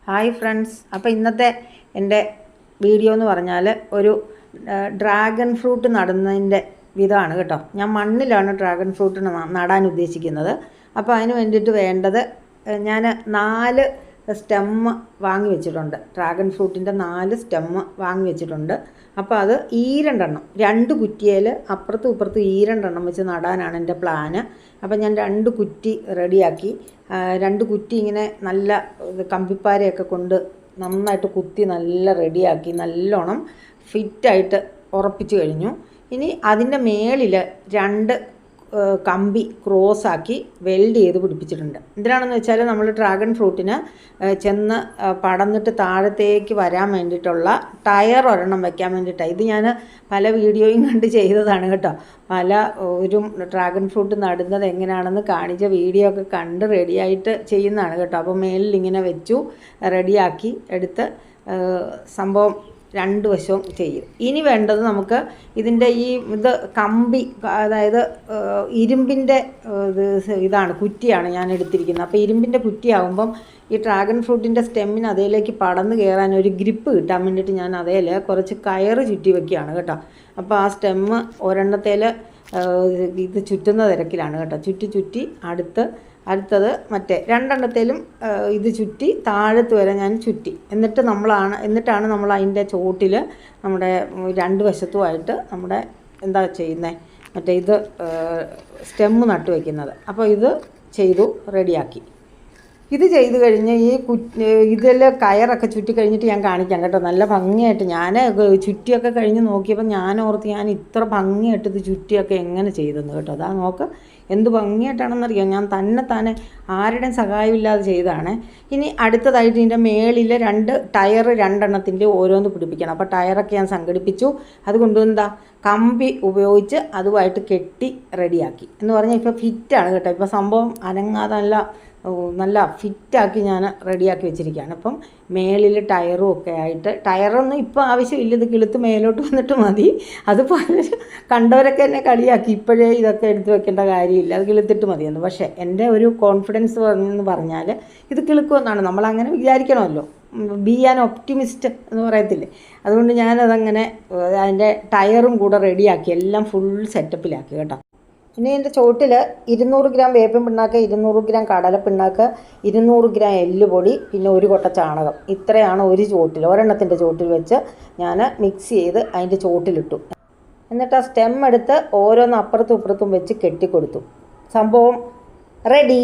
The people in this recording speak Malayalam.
ഹായ് ഫ്രണ്ട്സ്, അപ്പോൾ ഇന്നത്തെ എൻ്റെ വീഡിയോ എന്ന് പറഞ്ഞാൽ ഒരു ഡ്രാഗൺ ഫ്രൂട്ട് നടുന്നതിൻ്റെ വിധമാണ് കേട്ടോ. ഞാൻ മണ്ണിലാണ് ഡ്രാഗൺ ഫ്രൂട്ട് നടാൻ ഉദ്ദേശിക്കുന്നത്. അപ്പോൾ അതിന് വേണ്ടിയിട്ട് വേണ്ടത് ഞാൻ 4 സ്റ്റെമ്മ് വാങ്ങി വെച്ചിട്ടുണ്ട്. ഡ്രാഗൺ ഫ്രൂട്ടിൻ്റെ 4 സ്റ്റെമ്മ് വാങ്ങി വെച്ചിട്ടുണ്ട്. അപ്പോൾ അത് 2 കുറ്റിയിൽ അപ്പുറത്തും ഇപ്പുറത്തും 2 വെച്ച് നടാനാണ് എൻ്റെ പ്ലാന്. അപ്പോൾ ഞാൻ 2 കുറ്റി റെഡിയാക്കി. 2 കുറ്റി ഇങ്ങനെ നല്ല കമ്പിപ്പാരയൊക്കെ കൊണ്ട് നന്നായിട്ട് കുത്തി നല്ല റെഡിയാക്കി നല്ലോണം ഫിറ്റായിട്ട് ഉറപ്പിച്ച് കഴിഞ്ഞു. ഇനി അതിൻ്റെ മേളിൽ 2 കമ്പി ക്രോസാക്കി വെൽഡ് ചെയ്ത് പിടിപ്പിച്ചിട്ടുണ്ട്. എന്തിനാണെന്ന് വെച്ചാൽ നമ്മൾ ഡ്രാഗൺ ഫ്രൂട്ടിന് ചെന്ന് പടന്നിട്ട് താഴത്തേക്ക് വരാൻ വേണ്ടിയിട്ടുള്ള ടയർ ഒരെണ്ണം വയ്ക്കാൻ വേണ്ടിയിട്ടാണ്. ഇത് ഞാൻ പല വീഡിയോയും കണ്ട് ചെയ്തതാണ് കേട്ടോ. ഒരു ഡ്രാഗൺ ഫ്രൂട്ട് നടുന്നത് എങ്ങനെയാണെന്ന് കാണിച്ച വീഡിയോ ഒക്കെ കണ്ട് റെഡിയായിട്ട് ചെയ്യുന്നതാണ് കേട്ടോ. അപ്പോൾ മേലിൽ ഇങ്ങനെ വെച്ചു റെഡിയാക്കി എടുത്ത് സംഭവം 2 വശവും ചെയ്യും. ഇനി വേണ്ടത് നമുക്ക് ഇതിൻ്റെ ഇത് കമ്പി, അതായത് ഇരുമ്പിൻ്റെ ഇതാണ്, കുറ്റിയാണ് ഞാൻ എടുത്തിരിക്കുന്നത്. അപ്പോൾ ഇരുമ്പിൻ്റെ കുറ്റിയാകുമ്പം ഈ ഡ്രാഗൺ ഫ്രൂട്ടിൻ്റെ സ്റ്റെമ്മിന് അതിലേക്ക് പടന്ന് കയറാൻ ഒരു ഗ്രിപ്പ് കിട്ടാൻ വേണ്ടിയിട്ട് ഞാൻ അതിൽ കുറച്ച് കയറ് ചുറ്റി വയ്ക്കുകയാണ് കേട്ടോ. അപ്പോൾ ആ സ്റ്റെമ്മ് ഒരെണ്ണത്തേൽ ഇത് ചുറ്റുന്ന തിരക്കിലാണ് കേട്ടോ. ചുറ്റി അടുത്തത് മറ്റേ 2 ഇത് ചുറ്റി താഴത്ത് വരെ ഞാൻ ചുറ്റി. എന്നിട്ടാണ് നമ്മൾ അതിൻ്റെ ചോട്ടിൽ നമ്മുടെ 2 വശത്തുമായിട്ട് നമ്മുടെ എന്താ ചെയ്യുന്നത്, മറ്റേ ഇത് സ്റ്റെമ്മ് നട്ടു വയ്ക്കുന്നത്. അപ്പോൾ ഇത് ചെയ്തു റെഡിയാക്കി. ഇത് ചെയ്ത് കഴിഞ്ഞ് ഇതിൽ കയറൊക്കെ ചുറ്റി കഴിഞ്ഞിട്ട് ഞാൻ കാണിക്കാം കേട്ടോ. നല്ല ഭംഗിയായിട്ട് ഞാൻ ചുറ്റിയൊക്കെ കഴിഞ്ഞ് നോക്കിയപ്പോൾ ഞാൻ ഓർത്ത് ഞാൻ ഇത്ര ഭംഗിയായിട്ട് ഇത് ചുറ്റിയൊക്കെ എങ്ങനെ ചെയ്തെന്ന് കേട്ടോ. അതാ നോക്ക് എന്ത് ഭംഗിയായിട്ടാണെന്നറിയാം. ഞാൻ തന്നെ ആരുടെയും സഹായമില്ലാതെ ചെയ്തതാണ്. ഇനി അടുത്തതായിട്ട് ഇതിൻ്റെ മേളിൽ 2 ടയർ 2 ഓരോന്ന് പിടിപ്പിക്കണം. അപ്പോൾ ടയറൊക്കെ ഞാൻ സംഘടിപ്പിച്ചു. അതുകൊണ്ട് എന്താ കമ്പി ഉപയോഗിച്ച് അതുമായിട്ട് കെട്ടി റെഡിയാക്കി എന്ന് പറഞ്ഞാൽ ഇപ്പോൾ ഫിറ്റാണ് കേട്ടോ. ഇപ്പോൾ സംഭവം അനങ്ങാതെ നല്ല ഫിറ്റാക്കി ഞാൻ റെഡിയാക്കി വെച്ചിരിക്കുകയാണ്. അപ്പം മേളിൽ ടയറും ഒക്കെ ആയിട്ട്, ടയറൊന്നും ഇപ്പോൾ ആവശ്യമില്ല, ഇത് കിളുത്ത് മേലോട്ട് വന്നിട്ട് മതി. അതുപോലെ കണ്ടവരൊക്കെ എന്നെ കളിയാക്കി, ഇപ്പോഴേ ഇതൊക്കെ എടുത്ത് വെക്കേണ്ട കാര്യമില്ല, അത് കിളുത്തിട്ട് മതിയെന്ന്. പക്ഷേ എൻ്റെ ഒരു കോൺഫിഡൻസ് എന്ന് പറഞ്ഞാൽ ഇത് കിളുക്കുമെന്നാണ്, നമ്മളങ്ങനെ വിചാരിക്കണമല്ലോ. ബി ആൻ ഒപ്റ്റിമിസ്റ്റ് എന്ന് പറയത്തില്ലേ. അതുകൊണ്ട് ഞാനതങ്ങനെ അതിൻ്റെ ടയറും കൂടെ റെഡിയാക്കി എല്ലാം ഫുൾ സെറ്റപ്പിലാക്കി കേട്ടോ. ഇനി എൻ്റെ ചോട്ടിൽ 200 ഗ്രാം വേപ്പിൻ പിണ്ണാക്ക്, 200 ഗ്രാം കടലപ്പിണ്ണാക്ക്, 200 ഗ്രാം എല്ലുപൊടി, പിന്നെ 1 കൊട്ട ചാണകം. ഇത്രയാണ് ഒരു ചോട്ടിൽ, ഒരെണ്ണത്തിൻ്റെ ചോട്ടിൽ വെച്ച് ഞാൻ മിക്സ് ചെയ്ത് അതിൻ്റെ ചോട്ടിലിട്ടു. എന്നിട്ട് ആ സ്റ്റെം എടുത്ത് ഓരോന്ന് അപ്പുറത്തും ഇപ്പുറത്തും വെച്ച് കെട്ടിക്കൊടുത്തു. സംഭവം റെഡി.